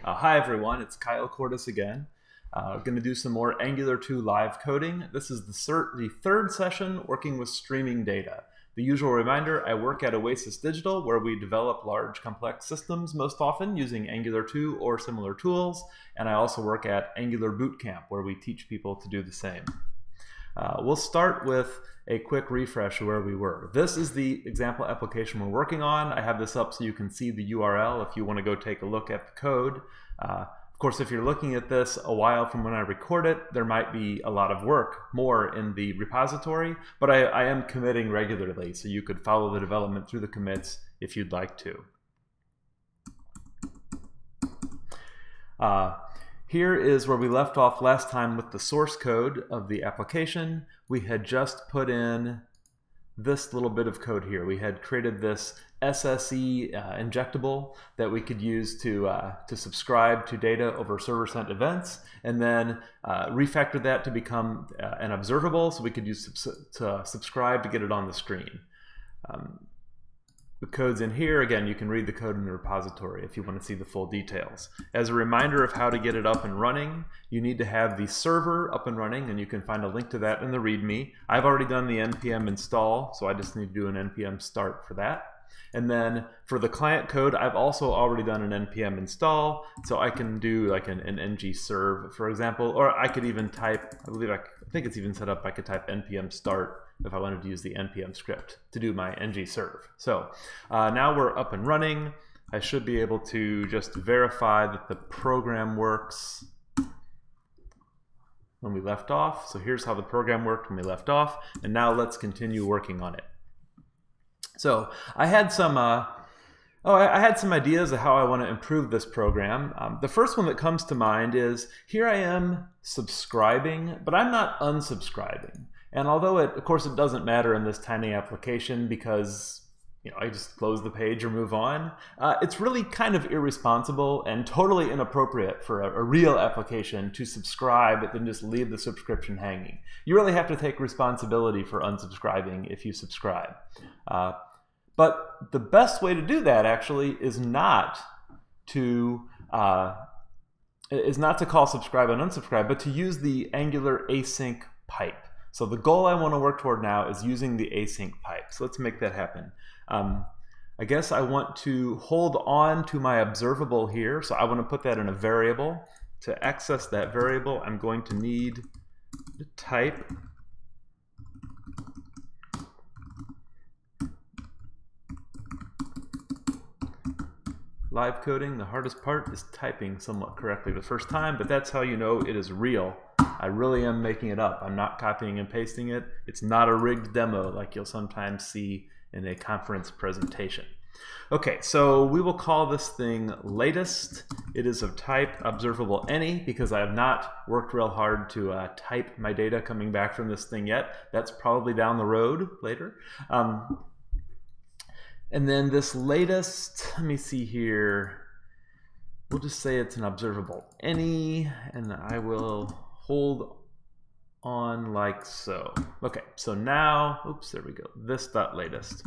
Hi everyone, it's Kyle Cordes again. Going to do some more Angular 2 live coding. This is the third session working with streaming data. The usual reminder, I work at Oasis Digital where we develop large complex systems most often using Angular 2 or similar tools, and I also work at Angular Bootcamp where we teach people to do the same. We'll start with a quick refresh of where we were. This is the example application we're working on. I have this up so you can see the URL if you want to go take a look at the code. Of course, if you're looking at this a while from when I record it, there might be a lot of work more in the repository, but I am committing regularly, so you could follow the development through the commits if you'd like to. Here is where we left off last time with the source code of the application. We had just put in this little bit of code here. We had created this SSE injectable that we could use to subscribe to data over server-sent events, and then refactor that to become an observable, so we could use to subscribe to get it on the screen. The code's in here. Again, you can read the code in the repository if you want to see the full details. As a reminder of how to get it up and running, you need to have the server up and running, and you can find a link to that in the README. I've already done the npm install, so I just need to do an npm start for that. And then for the client code, I've also already done an npm install, so I can do like an ng serve, for example, or I could even type, I think it's even set up, I could type npm start if I wanted to use the npm script to do my ng serve. So now we're up and running. I should be able to just verify that the program works when we left off. So here's how the program worked when we left off, and now let's continue working on it. So I had some ideas of how I want to improve this program. The first one that comes to mind is, here I am subscribing, but I'm not unsubscribing. And although of course it doesn't matter in this tiny application because I just close the page or move on, it's really kind of irresponsible and totally inappropriate for a real application to subscribe and then just leave the subscription hanging. You really have to take responsibility for unsubscribing if you subscribe. But the best way to do that actually is not to call subscribe and unsubscribe, but to use the Angular async pipe. So the goal I want to work toward now is using the async pipe. So let's make that happen. I guess I want to hold on to my observable here. So I want to put that in a variable. To access that variable, I'm going to need to type live coding. The hardest part is typing somewhat correctly the first time, but that's how you know it is real. I really am making it up. I'm not copying and pasting it. It's not a rigged demo like you'll sometimes see in a conference presentation. Okay, so we will call this thing latest. It is of type observable any because I have not worked real hard to type my data coming back from this thing yet. That's probably down the road later. And then this latest, let me see here. We'll just say it's an observable any, and I will hold on like so. Okay, so now, oops, there we go, this dot latest.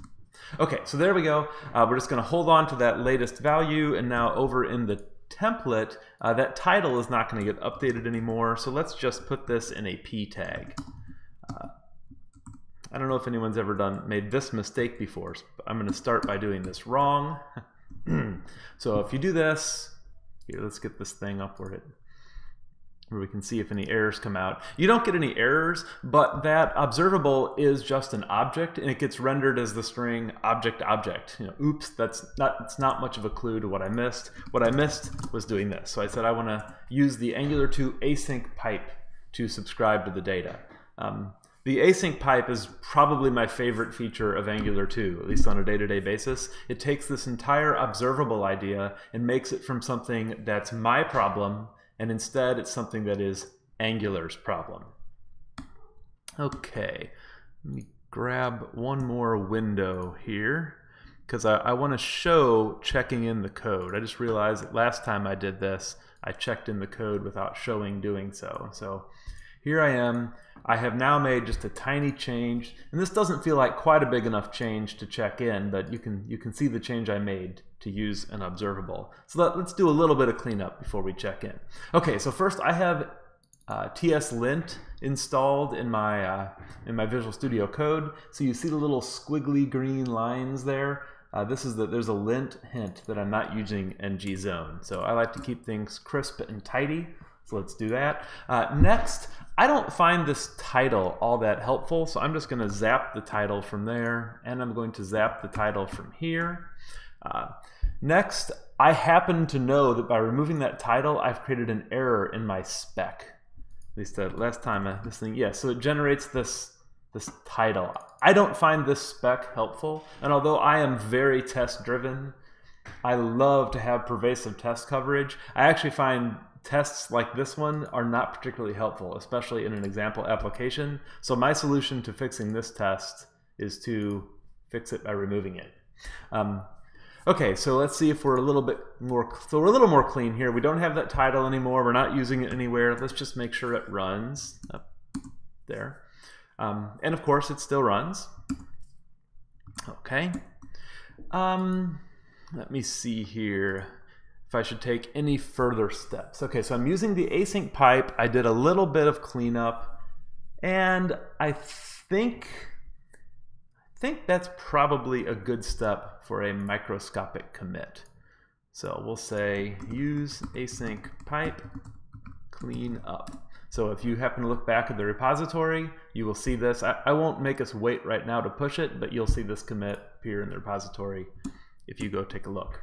Okay, so there we go. We're just going to hold on to that latest value, and now over in the template, that title is not going to get updated anymore, so let's just put this in a p tag. I don't know if anyone's ever made this mistake before, but I'm going to start by doing this wrong. So if you do this, here, let's get this thing up where we can see if any errors come out. You don't get any errors, but that observable is just an object, and it gets rendered as the string object. Oops, it's not much of a clue to what I missed. What I missed was doing this. So I said I want to use the Angular 2 async pipe to subscribe to the data. The async pipe is probably my favorite feature of Angular 2, at least on a day-to-day basis. It takes this entire observable idea and makes it from something that's my problem, and instead it's something that is Angular's problem. Okay, let me grab one more window here because I want to show checking in the code. I just realized that last time I did this, I checked in the code without showing doing so. So here I am. I have now made just a tiny change, and this doesn't feel like quite a big enough change to check in, but you can see the change I made to use an observable. So let's do a little bit of cleanup before we check in. Okay, so first I have TSLint installed in my Visual Studio Code. So you see the little squiggly green lines there. There's a lint hint that I'm not using ngZone. So I like to keep things crisp and tidy. So let's do that. Next, I don't find this title all that helpful, so I'm just going to zap the title from there, and I'm going to zap the title from here. Next, I happen to know that by removing that title, I've created an error in my spec. At least last time this thing, yeah, so it generates this title. I don't find this spec helpful, and although I am very test-driven, I love to have pervasive test coverage. I actually find tests like this one are not particularly helpful, especially in an example application. So my solution to fixing this test is to fix it by removing it. Okay, so let's see if we're a little bit more, so we're a little more clean here. We don't have that title anymore. We're not using it anywhere. Let's just make sure it runs up there. And of course, it still runs. Okay. Let me see here if I should take any further steps. Okay, so I'm using the async pipe. I did a little bit of cleanup, and I think that's probably a good step for a microscopic commit. So we'll say use async pipe clean up. So if you happen to look back at the repository, you will see this. I won't make us wait right now to push it, but you'll see this commit appear in the repository if you go take a look.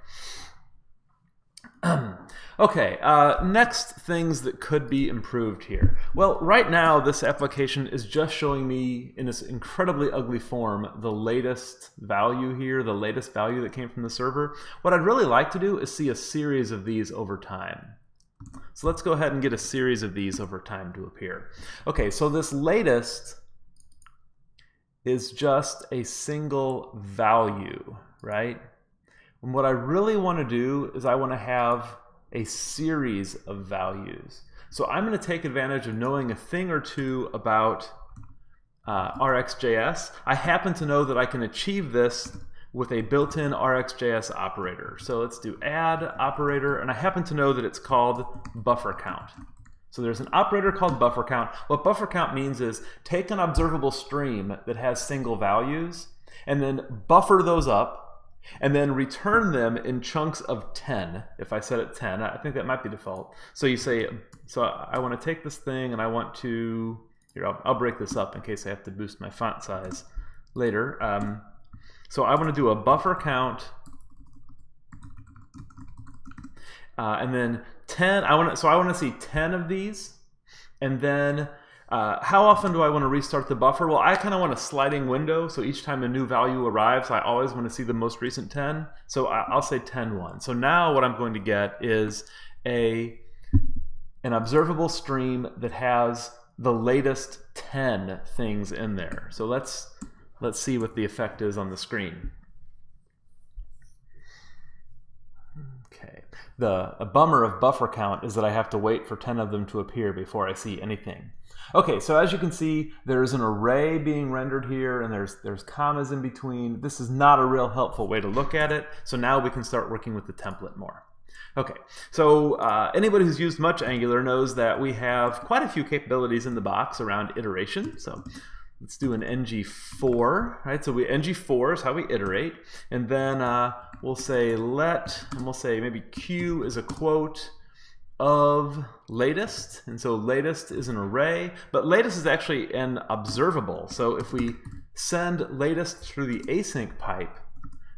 Okay, next things that could be improved here. Well, right now this application is just showing me in this incredibly ugly form the latest value here, the latest value that came from the server. What I'd really like to do is see a series of these over time. So let's go ahead and get a series of these over time to appear. Okay, so this latest is just a single value, right? And what I really want to do is I want to have a series of values. So I'm going to take advantage of knowing a thing or two about Rxjs. I happen to know that I can achieve this with a built-in Rxjs operator. So let's do add operator, and I happen to know that it's called buffer count. So there's an operator called buffer count. What buffer count means is take an observable stream that has single values and then buffer those up and then return them in chunks of 10. If I set it 10, I think that might be default. So you say, so I want to take this thing and I want to, here, I'll break this up in case I have to boost my font size later. So I want to do a buffer count and then 10, I want to see 10 of these, and then how often do I want to restart the buffer? Well, I kind of want a sliding window, so each time a new value arrives, I always want to see the most recent 10. So I'll say 10-1. So now what I'm going to get is an observable stream that has the latest 10 things in there. So let's see what the effect is on the screen. Okay. A bummer of buffer count is that I have to wait for 10 of them to appear before I see anything. Okay, so as you can see, there's an array being rendered here, and there's commas in between. This is not a real helpful way to look at it, so now we can start working with the template more. Okay, so anybody who's used much Angular knows that we have quite a few capabilities in the box around iteration. So let's do an ng4, right? So ng4 is how we iterate, and then we'll say let, and we'll say maybe q is a quote of latest, and so latest is an array, but latest is actually an observable. So if we send latest through the async pipe,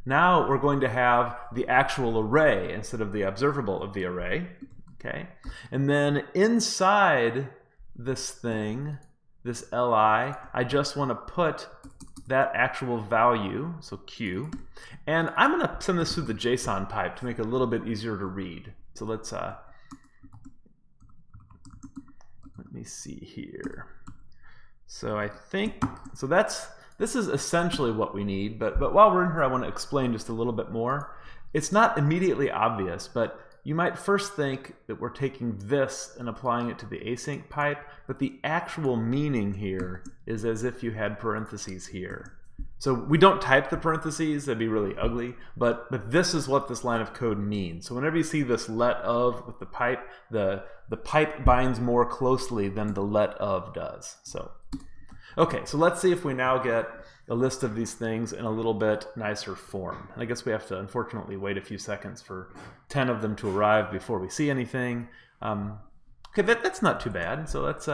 now we're going to have the actual array instead of the observable of the array, okay? And then inside this thing, this li, I just want to put that actual value, so q, and I'm going to send this through the JSON pipe to make it a little bit easier to read. So let's let me see here. So I think, so this is essentially what we need, but while we're in here, I want to explain just a little bit more. It's not immediately obvious, but you might first think that we're taking this and applying it to the async pipe, but the actual meaning here is as if you had parentheses here. So we don't type the parentheses, that'd be really ugly, but this is what this line of code means. So whenever you see this let of with the pipe binds more closely than the let of does. So, okay, so let's see if we now get a list of these things in a little bit nicer form. And I guess we have to unfortunately wait a few seconds for 10 of them to arrive before we see anything. Okay, that's not too bad. So let's,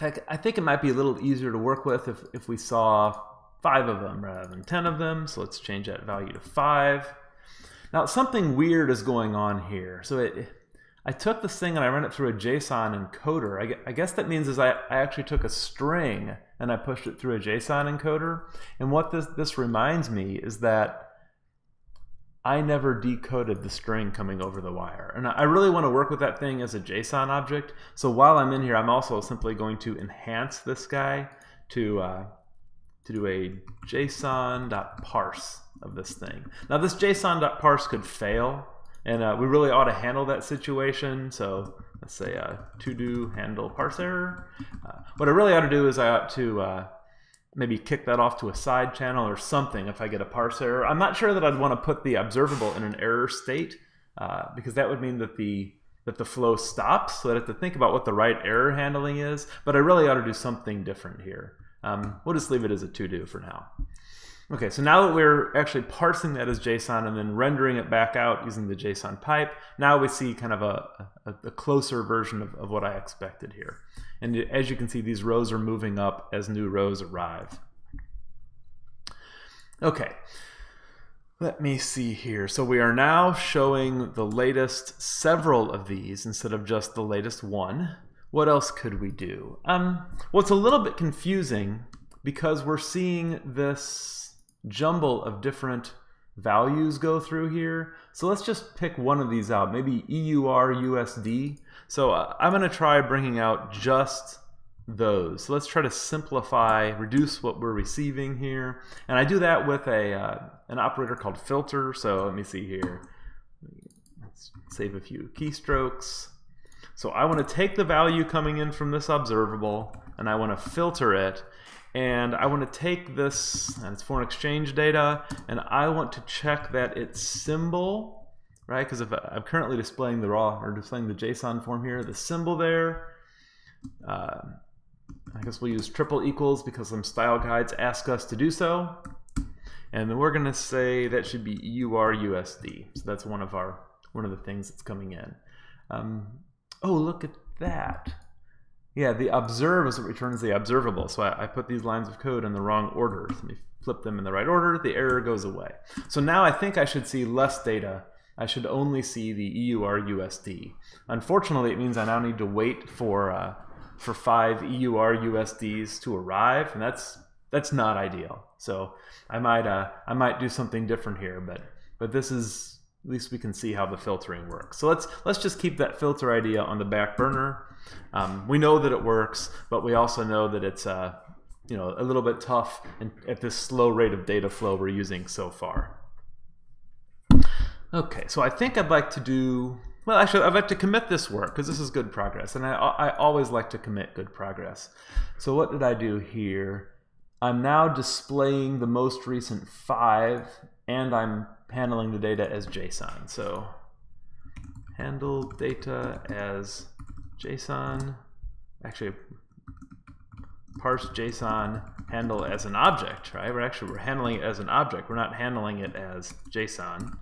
in fact, I think it might be a little easier to work with if we saw 5 of them rather than 10 of them. So let's change that value to 5. Now something weird is going on here. So I took this thing and I ran it through a JSON encoder. I guess that means is I actually took a string and I pushed it through a JSON encoder. And what this reminds me is that I never decoded the string coming over the wire. And I really want to work with that thing as a JSON object. So while I'm in here, I'm also simply going to enhance this guy to do a JSON.parse of this thing. Now this JSON.parse could fail, and we really ought to handle that situation. So let's say to do handle parse error. What I really ought to do is I ought to maybe kick that off to a side channel or something if I get a parse error. I'm not sure that I'd want to put the observable in an error state because that would mean that the flow stops, so I'd have to think about what the right error handling is, but I really ought to do something different here. We'll just leave it as a to-do for now. Okay, so now that we're actually parsing that as JSON and then rendering it back out using the JSON pipe, now we see kind of a closer version of what I expected here. And as you can see, these rows are moving up as new rows arrive. Okay, let me see here. So we are now showing the latest several of these instead of just the latest one. What else could we do? Well, it's a little bit confusing because we're seeing this jumble of different values go through here. So let's just pick one of these out, maybe EUR USD. So I'm going to try bringing out just those. So let's try to simplify, reduce what we're receiving here. And I do that with an operator called filter. So let me see here. Let's save a few keystrokes. So I want to take the value coming in from this observable and I want to filter it. And I want to take this, and it's foreign exchange data, and I want to check that its symbol, right? Because if I'm currently displaying the raw or displaying the JSON form here, the symbol there, I guess we'll use triple equals because some style guides ask us to do so. And then we're going to say that should be EUR USD. So that's one of the things that's coming in. Oh, look at that. Yeah, the observe is what returns the observable. So I put these lines of code in the wrong order. Let me flip them in the right order. The error goes away. So now I think I should see less data. I should only see the EUR USD. Unfortunately, it means I now need to wait for 5 EUR USDs to arrive, and that's not ideal. So I might do something different here, but this is, at least we can see how the filtering works. So let's just keep that filter idea on the back burner. We know that it works, but we also know that it's a little bit tough at this slow rate of data flow we're using so far. Okay, so I think I'd like to do, well, actually I'd like to commit this work because this is good progress, and I always like to commit good progress. So what did I do here? I'm now displaying the most recent 5, and I'm handling the data as JSON. So handle data as JSON, actually parse JSON, handle as an object, right? We're handling it as an object. We're not handling it as JSON.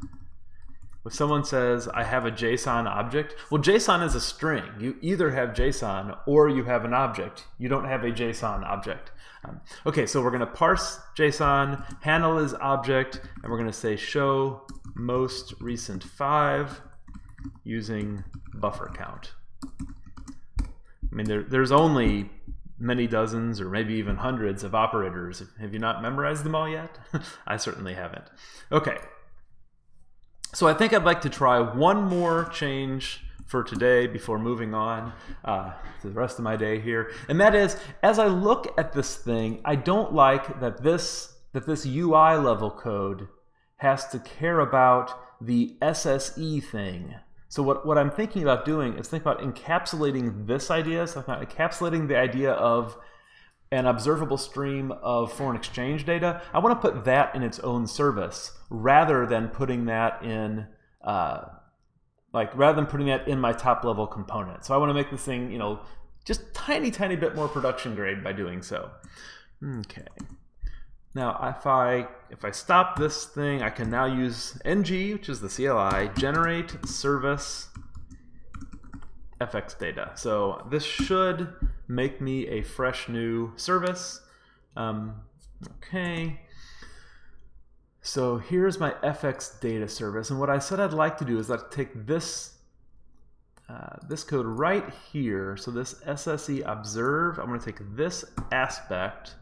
If someone says, I have a JSON object, well, JSON is a string. You either have JSON or you have an object. You don't have a JSON object. Okay, so we're going to parse JSON, handle as object, and we're going to say show most recent 5 using buffer count. I mean, there's only many dozens or maybe even hundreds of operators. Have you not memorized them all yet? I certainly haven't. Okay. So I think I'd like to try one more change for today before moving on to the rest of my day here. And that is, as I look at this thing, I don't like that this UI level code has to care about the SSE thing. So what I'm thinking about doing is think about encapsulating this idea, so encapsulating the idea of an observable stream of foreign exchange data, I want to put that in its own service rather than putting that in my top level component. So I want to make this thing, you know, just tiny bit more production grade by doing so. Okay. Now if I stop this thing, I can now use ng, which is the CLI, generate service fx data. So this should make me a fresh new service. Okay. So here's my fx data service, and what I said I'd like to do is I'd take this this code right here. So this SSE observe, I'm going to take this aspect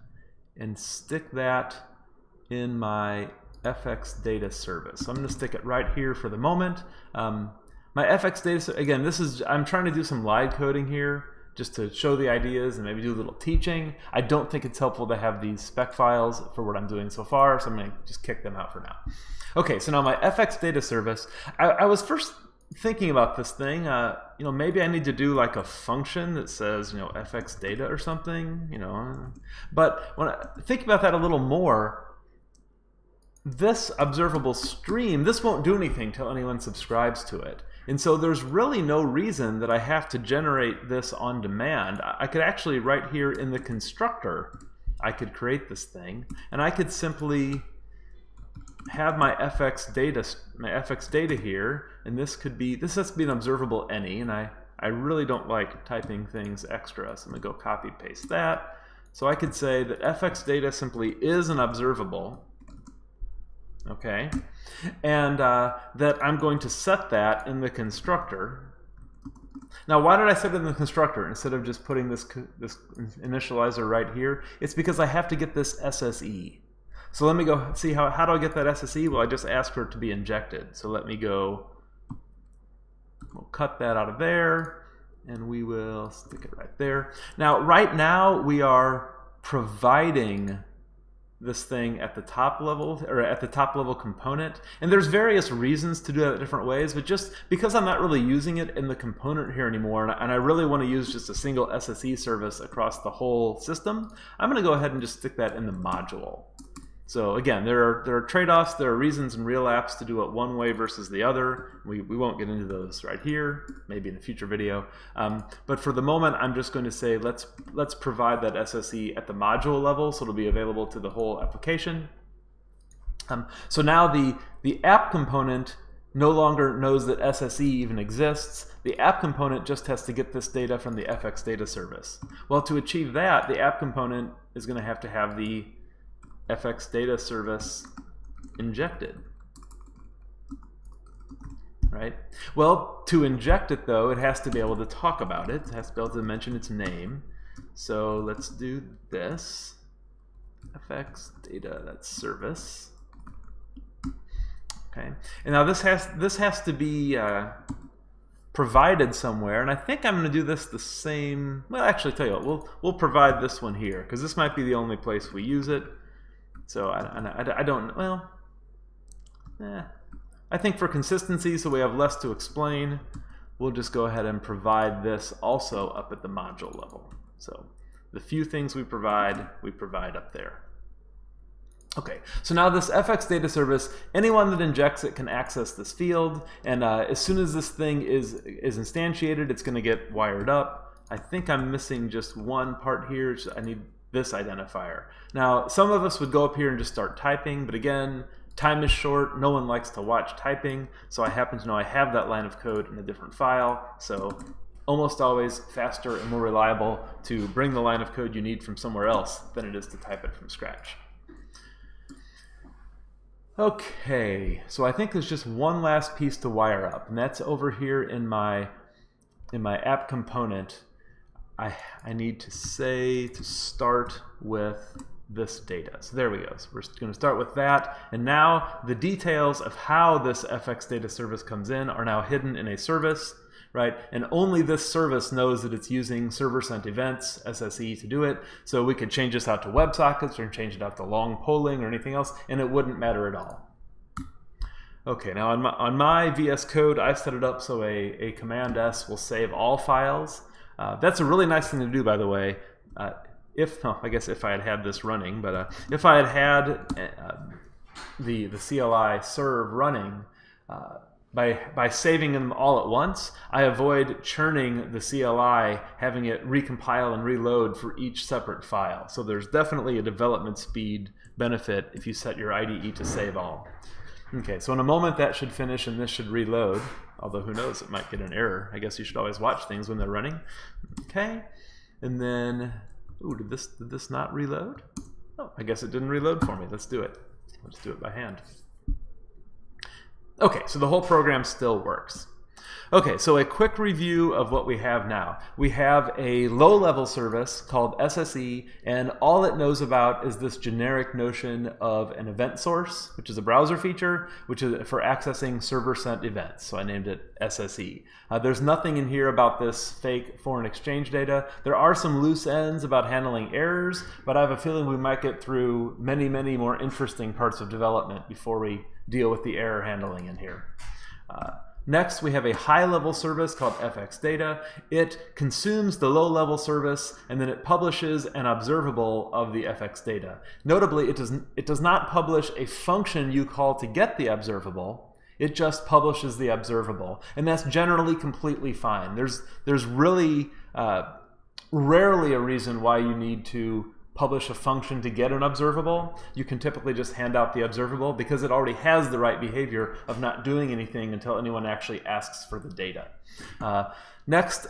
and stick that in my fx data service. So I'm going to stick it right here for the moment. My fx data, again, I'm trying to do some live coding here just to show the ideas and maybe do a little teaching. I don't think it's helpful to have these spec files for what I'm doing so far, so I'm going to just kick them out for now. Okay, so now my fx data service, I was first thinking about this thing, you know, maybe I need to do like a function that says, you know, fx data or something, you know. But when I think about that a little more, this observable stream, this won't do anything till anyone subscribes to it. And so there's really no reason that I have to generate this on demand. I could actually, right here in the constructor, I could create this thing, and I could simply have my fx data here, and this has to be an observable any, and I really don't like typing things extra, so I'm gonna go copy paste that. So I could say that fx data simply is an observable, okay, and that I'm going to set that in the constructor. Now, why did I set it in the constructor instead of just putting this initializer right here? It's because I have to get this SSE. So let me go see how do I get that SSE? Well, I just asked for it to be injected. So let me go, we'll cut that out of there, and we will stick it right there. Now, right now, we are providing this thing at the top level, or at the top level component, and there's various reasons to do that different ways, but just because I'm not really using it in the component here anymore, and I really want to use just a single SSE service across the whole system, I'm going to go ahead and just stick that in the module. So again, there are trade-offs, there are reasons in real apps to do it one way versus the other. We won't get into those right here, maybe in a future video. But for the moment, I'm just going to say let's provide that SSE at the module level, so it'll be available to the whole application. So now the app component no longer knows that SSE even exists. The app component just has to get this data from the fx data service. Well, to achieve that, the app component is going to have the fx data service injected, right? Well, to inject it though, it has to be able to talk about it. It has to be able to mention its name. So let's do this. fx data, that's service. Okay, and now this has to be provided somewhere, and I think I'm going to do this the same. Well, actually, tell you what, we'll provide this one here because this might be the only place we use it. So I don't, well, I think for consistency, so we have less to explain, we'll just go ahead and provide this also up at the module level. So the few things we provide up there. Okay, so now this fx data service, anyone that injects it can access this field, and as soon as this thing is instantiated, it's going to get wired up. I think I'm missing just one part here. I need this identifier. Now, some of us would go up here and just start typing, but again, time is short. No one likes to watch typing, so I happen to know I have that line of code in a different file, so almost always faster and more reliable to bring the line of code you need from somewhere else than it is to type it from scratch. Okay, so I think there's just one last piece to wire up, and that's over here in my app component. I need to say to start with this data. So there we go. So we're going to start with that. And now the details of how this fx data service comes in are now hidden in a service, right? And only this service knows that it's using server sent events, SSE, to do it. So we could change this out to WebSockets or change it out to long polling or anything else, and it wouldn't matter at all. Okay, now on my VS Code, I've set it up so a command S will save all files. That's a really nice thing to do, by the way. I guess if I had this running, but if I had the CLI serve running, by saving them all at once, I avoid churning the CLI, having it recompile and reload for each separate file. So there's definitely a development speed benefit if you set your IDE to save all. Okay, so in a moment that should finish and this should reload, although who knows, it might get an error. I guess you should always watch things when they're running. Okay, and then, ooh, did this not reload? Oh, I guess it didn't reload for me. Let's do it. Let's do it by hand. Okay, so the whole program still works. Okay, so a quick review of what we have now. We have a low-level service called SSE, and all it knows about is this generic notion of an event source, which is a browser feature, which is for accessing server-sent events. So I named it SSE. There's nothing in here about this fake foreign exchange data. There are some loose ends about handling errors, but I have a feeling we might get through many, many more interesting parts of development before we deal with the error handling in here. Next, we have a high-level service called fxdata. It consumes the low-level service, and then it publishes an observable of the fxdata. Notably, it does not publish a function you call to get the observable. It just publishes the observable, and that's generally completely fine. There's really rarely a reason why you need to publish a function to get an observable. You can typically just hand out the observable because it already has the right behavior of not doing anything until anyone actually asks for the data. Next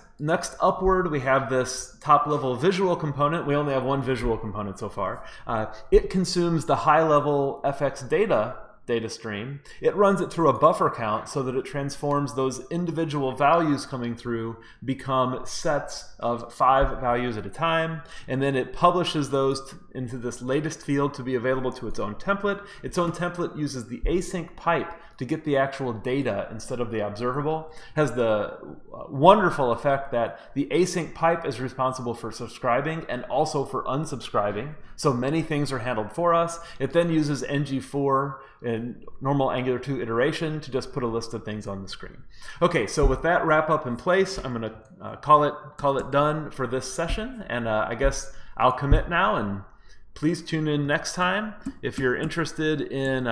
upward, we have this top-level visual component. We only have one visual component so far. It consumes the high-level fxdata data stream. It runs it through a buffer count so that it transforms those individual values coming through become sets of 5 values at a time, and then it publishes those into this latest field to be available to its own template. Its own template uses the async pipe to get the actual data instead of the observable. Has the wonderful effect that the async pipe is responsible for subscribing and also for unsubscribing, so many things are handled for us. It then uses ng4 in normal Angular 2 iteration to just put a list of things on the screen. Okay, so with that wrap up in place, I'm going to call it done for this session, and I guess I'll commit now, and please tune in next time if you're interested in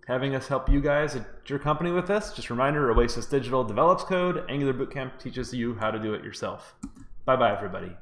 having us help you guys at your company with this. Just a reminder, Oasis Digital develops code. Angular Bootcamp teaches you how to do it yourself. Bye-bye, everybody.